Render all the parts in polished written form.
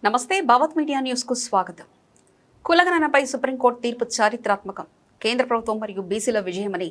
నమస్తే Bhavat media news కు స్వాగతం. కులగణనపై సుప్రీంకోర్టు తీర్పు చారిత్రాత్మకం. కేంద్ర ప్రభుత్వం మరియు బీసీల విజయమని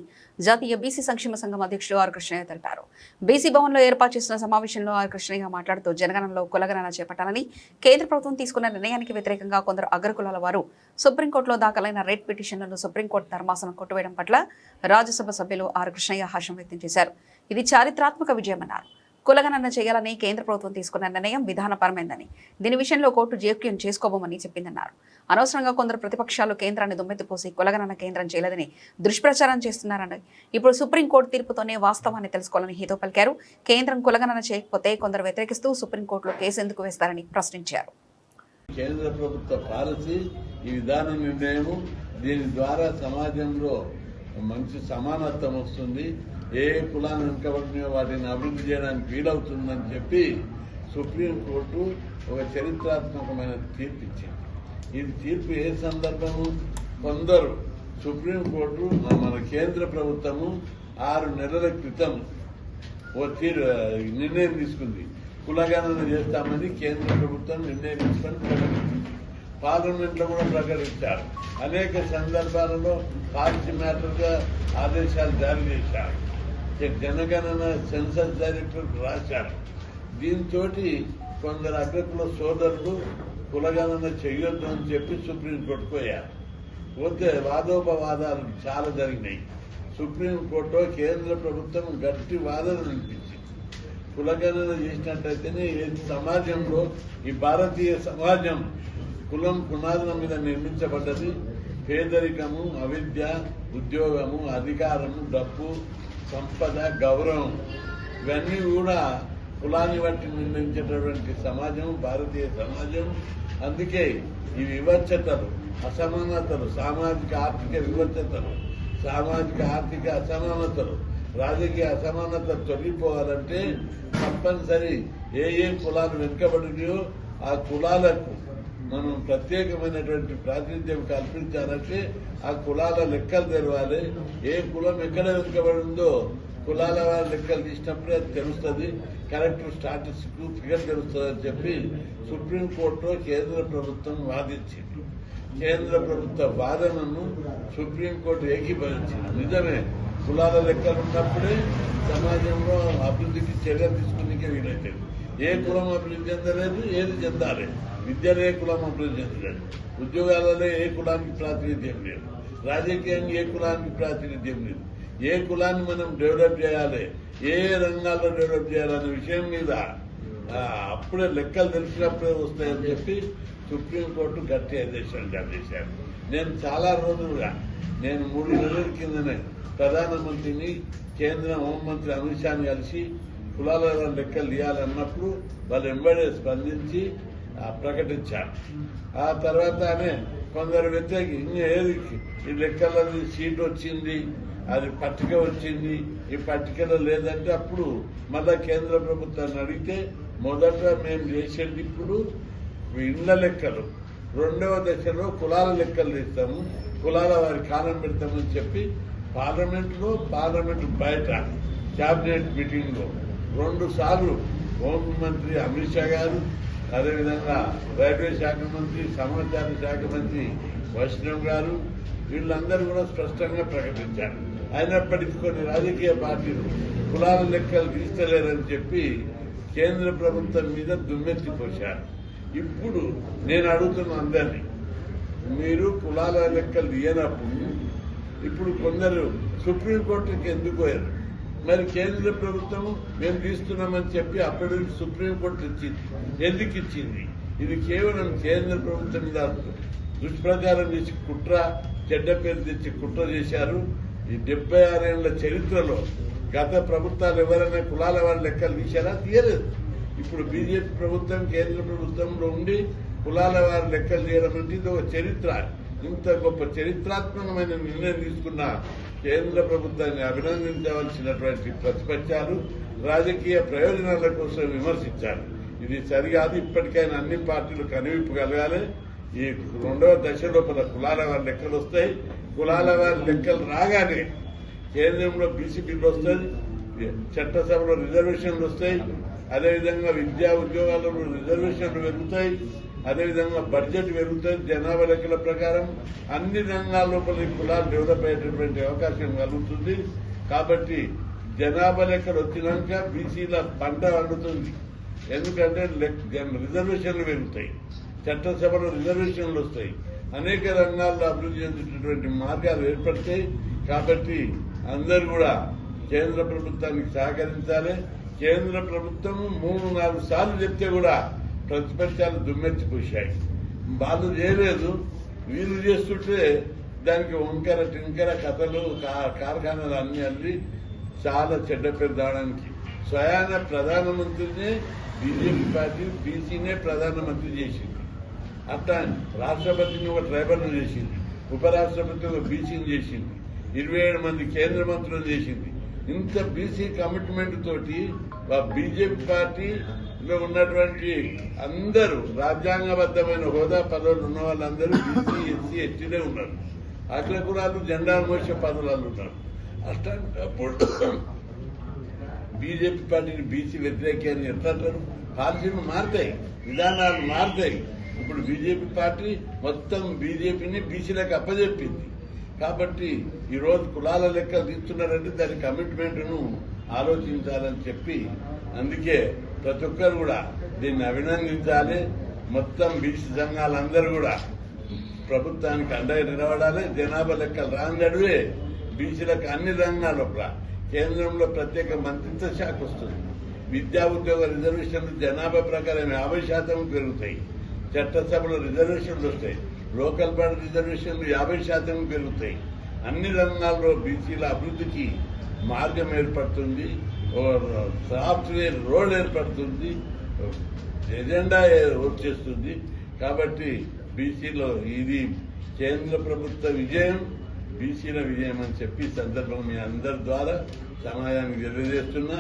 జాతీయ బీసీ సంక్షేమ సంఘం అధ్యక్షుడు ఆర్ కృష్ణయ్య తెలిపారు. బీసీ భవన్లో ఏర్పాటు చేసిన సమావేశంలో ఆర్ కృష్ణయ్య మాట్లాడుతూ జనగణనలో కులగణన చేపట్టాలని కేంద్ర ప్రభుత్వం తీసుకున్న నిర్ణయానికి వ్యతిరేకంగా కొందరు అగ్రకులాల వారు సుప్రీంకోర్టులో దాఖలైన రెడ్ పిటిషన్లను సుప్రీంకోర్టు ధర్మాసనం కొట్టివేయడం పట్ల రాజ్యసభ సభ్యులు ఆర్ కృష్ణయ్య హర్షం వ్యక్తం చేశారు. ఇది చారిత్రాత్మక విజయమన్నారు. కులగణన చేయాలని కేంద్ర ప్రభుత్వం తీసుకున్న నిర్ణయం విధానపరమైందని, దీని విషయంలో కోర్టు జోక్యం చేసుకోబోమని చెప్పిందన్నారు. అనవసరంగా కొందరు ప్రతిపక్షాలు కేంద్రాన్ని దుమ్మెత్తిపోసి కులగణన కేంద్రం చేయలేదని దుష్ప్రచారం చేస్తున్నారని, ఇప్పుడు సుప్రీంకోర్టు తీర్పుతోనే వాస్తవాన్ని తెలుసుకోవాలని హితో పలికారు. కేంద్రం కులగణన చేయకపోతే కొందరు వ్యతిరేకిస్తూ సుప్రీంకోర్టులో కేసు ఎందుకు వేస్తారని ప్రశ్నించారు. కేంద్ర ప్రభుత్వ పాలసీ ఈ విధాన నిర్ణయం, దీని ద్వారా సమాజంలో మంచి సమానత్వం వస్తుంది, ఏ కులాన్ని వెనుకబడినా వాటిని అభివృద్ధి చేయడానికి వీలవుతుందని చెప్పి సుప్రీంకోర్టు ఒక చరిత్రాత్మకమైన తీర్పు ఇచ్చింది. ఈ తీర్పు ఏ సందర్భము? కొందరు సుప్రీంకోర్టు మన కేంద్ర ప్రభుత్వము 6 నెలల క్రితం నిర్ణయం తీసుకుంది. కులగణన చేస్తామని కేంద్ర ప్రభుత్వం నిర్ణయం తీసుకొని ప్రకటించింది. పార్లమెంట్లో కూడా ప్రకటించారు. అనేక సందర్భాలలో పాలసీ మ్యాటర్గా ఆదేశాలు జారీ చేశారు. జనగణన సెన్సస్ డైరెక్టర్ రాశారు. దీంతో కొందరు అగ్రకుల సోదరులు కులగణన చేయొద్దు అని చెప్పి సుప్రీంకోర్టుకు పోయారు. పోతే వాదోపవాదాలు చాలా జరిగినాయి. సుప్రీంకోర్టు కేంద్ర ప్రభుత్వం గట్టి వాదన వినిపించింది. కులగణన చేసినట్టయితేనే సమాజంలో ఈ భారతీయ సమాజం కులం పునాదుల మీద నిర్మించబడ్డది. పేదరికము, అవిద్య, ఉద్యోగము, అధికారము, డబ్బు, సంపద, గౌరవం ఇవన్నీ కూడా కులాన్ని బట్టి నిర్ణయించేటటువంటి సమాజం భారతీయ సమాజం. అందుకే ఈ వివక్షతలు, అసమానతలు, సామాజిక ఆర్థిక వివక్షతలు, సామాజిక ఆర్థిక అసమానతలు, రాజకీయ అసమానతలు తొలగిపోవాలంటే తప్పనిసరి ఏ కులాలు వెనుకబడినాయో ఆ కులాలకు మనం ప్రత్యేకమైనటువంటి ప్రాతినిధ్యం కల్పించాలంటే ఆ కులాల లెక్కలు తెలవాలి. ఏ కులం ఎక్కడ వెనుకబడిందో కులాల వారి లెక్కలు తీసినప్పుడే అది తెలుస్తుంది. కరెక్ట్ స్టాటిస్టిక్ ఫిగర్ తెలుస్తుంది అని చెప్పి సుప్రీంకోర్టులో కేంద్ర ప్రభుత్వం వాదించింది. కేంద్ర ప్రభుత్వ వాదనను సుప్రీంకోర్టు ఏకీభవించింది. నిజమే, కులాల లెక్కలు ఉన్నప్పుడే సమాజంలో అభివృద్ధికి చర్యలు తీసుకునే వీలైతుంది. ఏ కులం అభివృద్ధి చెందలేదు, ఏది చెందాలి. విద్యలో ఏ కులం అభివృద్ధి చెందలేదు, ఉద్యోగాలలో ఏ కులానికి ప్రాతినిధ్యం లేదు, రాజకీయంగా ఏ కులానికి ప్రాతినిధ్యం లేదు. ఏ కులాన్ని మనం డెవలప్ చేయాలి, ఏ రంగాల్లో డెవలప్ చేయాలనే విషయం మీద అప్పుడే లెక్కలు తెలిసినప్పుడే వస్తాయని చెప్పి సుప్రీంకోర్టు గట్టి ఆదేశాలు జారీ చేశారు. నేను చాలా రోజులుగా 3 నెలల కిందనే ప్రధానమంత్రిని, కేంద్ర హోంమంత్రి అమిత్ షాని కలిసి కులాల లెక్కలు తీయాలన్నప్పుడు వాళ్ళు వెంబడే స్పందించి ప్రకటించారు. ఆ తర్వాతనే కొందరు వ్యతిరేకి ఏది ఈ లెక్కలది సీట్ వచ్చింది, అది పట్టిక వచ్చింది, ఈ పట్టికలో లేదంటే అప్పుడు మళ్ళా కేంద్ర ప్రభుత్వాన్ని అడిగితే మొదట మేము చేసేది ఇప్పుడు ఇళ్ల లెక్కలు, 2వ దశలో కులాల లెక్కలు తీస్తాము, కులాల వారి కాలం పెడతామని చెప్పి పార్లమెంటు బయట క్యాబినెట్ మీటింగ్లో 2 సార్లు హోంమంత్రి అమిత్ షా గారు, అదేవిధంగా రైల్వే శాఖ మంత్రి, సమాచార శాఖ మంత్రి వైష్ణవ్ గారు వీళ్ళందరూ కూడా స్పష్టంగా ప్రకటించారు. అయినప్పటికీ కొన్ని రాజకీయ పార్టీలు కులాల లెక్కలు తీస్తలేరని చెప్పి కేంద్ర ప్రభుత్వం మీద దుమ్మెత్తిపోశారు. ఇప్పుడు నేను అడుగుతున్న అందరినీ, మీరు కులాల లెక్కలు తీయనప్పుడు ఇప్పుడు కొందరు సుప్రీంకోర్టుకి ఎందుకు పోయారు? మరి కేంద్ర ప్రభుత్వం మేము తీస్తున్నామని చెప్పి అప్పటి సుప్రీంకోర్టు ఇచ్చింది. ఎందుకు ఇచ్చింది? ఇది కేవలం కేంద్ర ప్రభుత్వం మీద దుష్ప్రచారం చేసి కుట్ర, చెడ్డ పేరు తెచ్చి కుట్ర చేశారు. ఈ 76 ఏళ్ల చరిత్రలో గత ప్రభుత్వాలు ఎవరైనా కులాల వారి లెక్కలు తీశారా? తీయలేదు. ఇప్పుడు బీజేపీ ప్రభుత్వం కేంద్ర ప్రభుత్వంలో ఉండి కులాల వారి లెక్కలు తీయడం అంటే ఇది ఒక చరిత్ర. ఇంత గొప్ప చరిత్రాత్మకమైన నిర్ణయం తీసుకున్న కేంద్ర ప్రభుత్వాన్ని అభినందించవలసినటువంటి ప్రతిపక్షాలు రాజకీయ ప్రయోజనాల కోసం విమర్శించారు. ఇది సరికాదు. ఇప్పటికైనా అన్ని పార్టీలు కనువిప్పు కలగాలి. ఈ 2వ దశ లోపల కులాల వారి లెక్కలు వస్తాయి. కులాల వారి లెక్కలు రాగానే కేంద్రంలో బీసీ బిల్లు వస్తుంది, చట్టసభలో రిజర్వేషన్లు వస్తాయి, అదేవిధంగా విద్యా ఉద్యోగాలలో రిజర్వేషన్లు పెరుగుతాయి, అదేవిధంగా బడ్జెట్ పెరుగుతుంది. జనాభా లెక్కల ప్రకారం అన్ని రంగాల లోపల ఈ కులాలు డెవలప్ అయ్యేటటువంటి అవకాశం కలుగుతుంది. కాబట్టి జనాభా లెక్కలు వచ్చినాక బీసీల పంట వండుతుంది. ఎందుకంటే రిజర్వేషన్లు పెరుగుతాయి, చట్టసభలో రిజర్వేషన్లు వస్తాయి, అనేక రంగాల్లో అభివృద్ధి చెందేటటువంటి మార్గాలు ఏర్పడతాయి. కాబట్టి అందరూ కూడా కేంద్ర ప్రభుత్వానికి సహకరించాలి. కేంద్ర ప్రభుత్వం 3-4 సార్లు చెప్తే కూడా ప్రతిపక్షాలు దుమ్మెత్తిపోశాయి. వాళ్ళు చేయలేదు, వీళ్ళు చేస్తుంటే దానికి వంకర టింకర కథలు కార్ఖానాలు అన్ని అల్లి చాలా చెడ్డ పేరు దావడానికి స్వయాన ప్రధానమంత్రినే బీజేపీ పార్టీ బీసీనే ప్రధానమంత్రి చేసింది. అట్లా రాష్ట్రపతిని ఒక ట్రైబల్ను చేసింది, ఉపరాష్ట్రపతి ఒక బీసీని చేసింది, 27 మంది కేంద్ర మంత్రులు చేసింది. ఇంత బీసీ కమిట్మెంట్ తోటి బీజేపీ పార్టీలో ఉన్నటువంటి అందరూ రాజ్యాంగబద్ధమైన హోదా పదవులు ఉన్న వాళ్ళందరూ బీసీ ఎస్సీ ఎస్టీలే ఉన్నారు. అఖిల కులాలు జెండా మోసే పదవులు ఉన్నారు. అట్లాంటప్పుడు బీజేపీ పార్టీని బీసీ వ్యతిరేకి అని ఎట్లా అంటారు? పాలసీలు మారుతాయి, విధానాలు మారుతాయి. ఇప్పుడు బీజేపీ పార్టీ మొత్తం బీజేపీని బీసీలకు అప్పజెప్పింది. కాబట్టి ఈరోజు కులాల లెక్కలు తీస్తున్నారంటే దాని కమిట్మెంట్ను ఆలోచించాలని చెప్పి, అందుకే ప్రతి ఒక్కరు కూడా దీన్ని అభినందించాలి. మొత్తం బీసీ సంఘాలందరూ కూడా ప్రభుత్వానికి అండగా నిలబడాలి. జనాభా లెక్కలు రాంగడువే బీసీలకు అన్ని రంగాల కేంద్రంలో ప్రత్యేక మంత్రిత్వ శాఖ వస్తుంది. విద్యా ఉద్యోగ రిజర్వేషన్లు జనాభా ప్రకారం 50% పెరుగుతాయి. చట్టసభలో రిజర్వేషన్లు వస్తాయి. లోకల్ బాడీ రిజర్వేషన్లు 50% పెరుగుతాయి. అన్ని రంగాల్లో బీసీల అభివృద్ధికి మార్గం ఏర్పడుతుంది, సాఫ్ట్వేర్ రోడ్ ఏర్పడుతుంది, ఎజెండా వచ్చేస్తుంది. కాబట్టి బీసీలో ఇది కేంద్ర ప్రభుత్వ విజయం, బీసీల విజయం అని చెప్పి సందర్భం మీ అందరి ద్వారా సమాజానికి తెలియజేస్తున్నా.